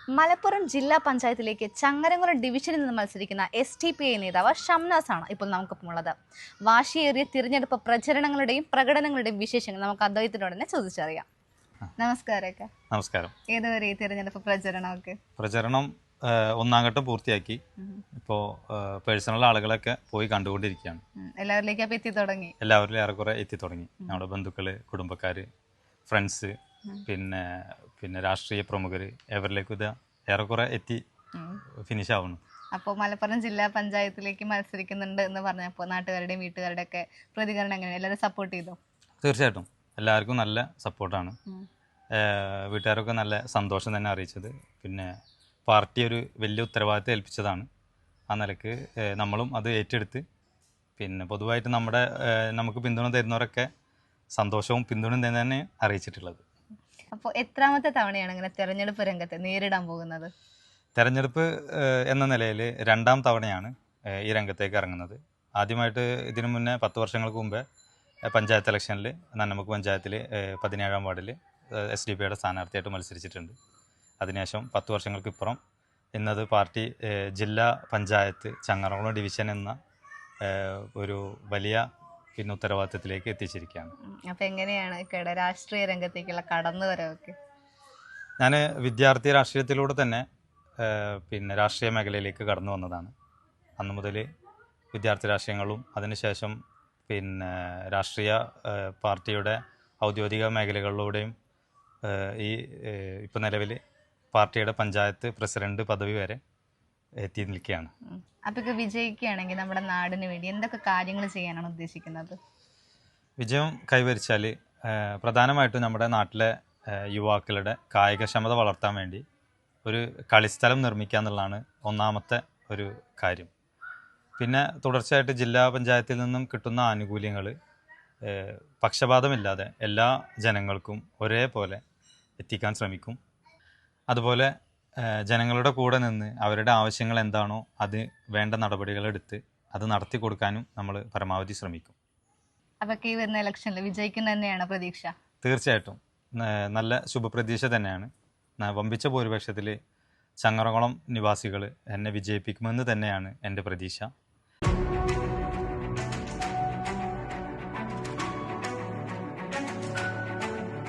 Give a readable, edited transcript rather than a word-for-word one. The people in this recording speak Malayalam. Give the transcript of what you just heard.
മലപ്പുറം ജില്ലാ പഞ്ചായത്തിലേക്ക് ചങ്ങരംകുളം ഡിവിഷനിൽ നിന്ന് മത്സരിക്കുന്ന SDPI നേതാവ് ഷംനാസാണ് ഇപ്പോൾ നമുക്കൊപ്പമുള്ളത്. വാശിയേറിയ തിരഞ്ഞെടുപ്പ് പ്രചരണങ്ങളുടെയും പ്രകടനങ്ങളുടെയും വിശേഷങ്ങൾ നമുക്ക് അദ്ദേഹത്തിനോട് തന്നെ ചോദിച്ചറിയാം. നമസ്കാരമൊക്കെ. നമസ്കാരം. ഏതുവരെ ഈ തിരഞ്ഞെടുപ്പ് പ്രചരണമൊക്കെ? പ്രചരണം ഒന്നാം ഘട്ടം പൂർത്തിയാക്കി. ഇപ്പോൾ പേഴ്സണൽ ആളുകളൊക്കെ പോയി കണ്ടുകൊണ്ടിരിക്കുകയാണ്. എല്ലാവരിലേക്കും അപ്പോൾ എത്തി തുടങ്ങി? എല്ലാവരിലും ഏറെക്കുറെ എത്തി തുടങ്ങി. നമ്മുടെ ബന്ധുക്കള്, കുടുംബക്കാര്, ഫ്രണ്ട്സ്, പിന്നെ രാഷ്ട്രീയ പ്രമുഖര്, എവരിലേക്കും ഇത് ഏറെക്കുറെ എത്തി ഫിനിഷ് ആവുന്നു. അപ്പോൾ മലപ്പുറം ജില്ലാ പഞ്ചായത്തിലേക്ക് മത്സരിക്കുന്നുണ്ട് എന്ന് പറഞ്ഞപ്പോൾ നാട്ടുകാരുടെയും വീട്ടുകാരുടെ ഒക്കെ പ്രതികരണം എങ്ങനെയാണ്? എല്ലാവരും സപ്പോർട്ട് ചെയ്തോ? തീർച്ചയായിട്ടും എല്ലാവർക്കും നല്ല സപ്പോർട്ടാണ്. വീട്ടുകാരൊക്കെ നല്ല സന്തോഷം തന്നെ അറിയിച്ചത്. പിന്നെ പാർട്ടി ഒരു വലിയ ഉത്തരവാദിത്തം ഏൽപ്പിച്ചതാണ്. ആ നിലക്ക് നമ്മളും അത് ഏറ്റെടുത്ത് പിന്നെ പൊതുവായിട്ട് നമുക്ക് പിന്തുണ തരുന്നവരൊക്കെ സന്തോഷവും പിന്തുണയും തന്നെ അറിയിച്ചിട്ടുള്ളത്. അപ്പോൾ എത്രാമത്തെ തവണയാണ് ഇങ്ങനെ തെരഞ്ഞെടുപ്പ് രംഗത്തെ നേരിടാൻ പോകുന്നത്? തെരഞ്ഞെടുപ്പ് എന്ന നിലയിൽ 2ാം തവണയാണ് ഈ രംഗത്തേക്ക് ഇറങ്ങുന്നത്. ആദ്യമായിട്ട് ഇതിനു മുന്നേ 10 വർഷങ്ങൾക്ക് മുമ്പേ പഞ്ചായത്ത് ഇലക്ഷനിൽ നന്നമുക്ക് പഞ്ചായത്തിൽ 17ാം വാർഡിൽ SDPIയുടെ സ്ഥാനാർത്ഥിയായിട്ട് മത്സരിച്ചിട്ടുണ്ട്. അതിനുശേഷം 10 വർഷങ്ങൾക്ക് ഇപ്പുറം ഇന്നത് പാർട്ടി ജില്ലാ പഞ്ചായത്ത് ചങ്ങരംകുളം ഡിവിഷൻ എന്ന ഒരു വലിയ ഉത്തരവാദിത്തത്തിലേക്ക് എത്തിച്ചിരിക്കുകയാണ്. അപ്പോൾ എങ്ങനെയാണ് രാഷ്ട്രീയ രംഗത്തേക്കുള്ള കടന്നുവരവൊക്കെ? ഞാൻ വിദ്യാർത്ഥി രാഷ്ട്രീയത്തിലൂടെ തന്നെ രാഷ്ട്രീയ മേഖലയിലേക്ക് കടന്നു വന്നതാണ്. അന്നു മുതൽ വിദ്യാർത്ഥി രാഷ്ട്രീയങ്ങളും അതിനുശേഷം രാഷ്ട്രീയ പാർട്ടിയുടെ ഔദ്യോഗിക മേഖലകളിലൂടെയും ഇപ്പോൾ നിലവിൽ പാർട്ടിയുടെ പഞ്ചായത്ത് പ്രസിഡന്റ് പദവി വരെ എത്തി നിൽക്കുകയാണ്. അപ്പോൾ വിജയിക്കുകയാണെങ്കിൽ നമ്മുടെ നാടിന് വേണ്ടി എന്തൊക്കെ കാര്യങ്ങൾ ചെയ്യാനാണ് ഉദ്ദേശിക്കുന്നത്? വിജയം കൈവരിച്ചാൽ പ്രധാനമായിട്ടും നമ്മുടെ നാട്ടിലെ യുവാക്കളുടെ കായികക്ഷമത വളർത്താൻ വേണ്ടി ഒരു കളിസ്ഥലം നിർമ്മിക്കുക എന്നുള്ളതാണ് ഒന്നാമത്തെ ഒരു കാര്യം. പിന്നെ തുടർച്ചയായിട്ട് ജില്ലാ പഞ്ചായത്തിൽ നിന്നും കിട്ടുന്ന ആനുകൂല്യങ്ങൾ പക്ഷപാതമില്ലാതെ എല്ലാ ജനങ്ങൾക്കും ഒരേപോലെ എത്തിക്കാൻ ശ്രമിക്കും. അതുപോലെ ജനങ്ങളുടെ കൂടെ നിന്ന് അവരുടെ ആവശ്യങ്ങൾ എന്താണോ അത് വേണ്ട നടപടികളെടുത്ത് അത് നടത്തി കൊടുക്കാനും നമ്മൾ പരമാവധി ശ്രമിക്കും. അപ്പോൾ ഈ വരുന്ന ഇലക്ഷനിൽ വിജയിക്കുന്ന തന്നെയാണ് പ്രതീക്ഷ? തീർച്ചയായിട്ടും നല്ല ശുഭപ്രതീക്ഷ തന്നെയാണ്. വമ്പിച്ച ഭൂരിപക്ഷത്തിൽ ചങ്ങരംകുളം നിവാസികൾ എന്നെ വിജയിപ്പിക്കുമെന്ന് തന്നെയാണ് എൻ്റെ പ്രതീക്ഷ.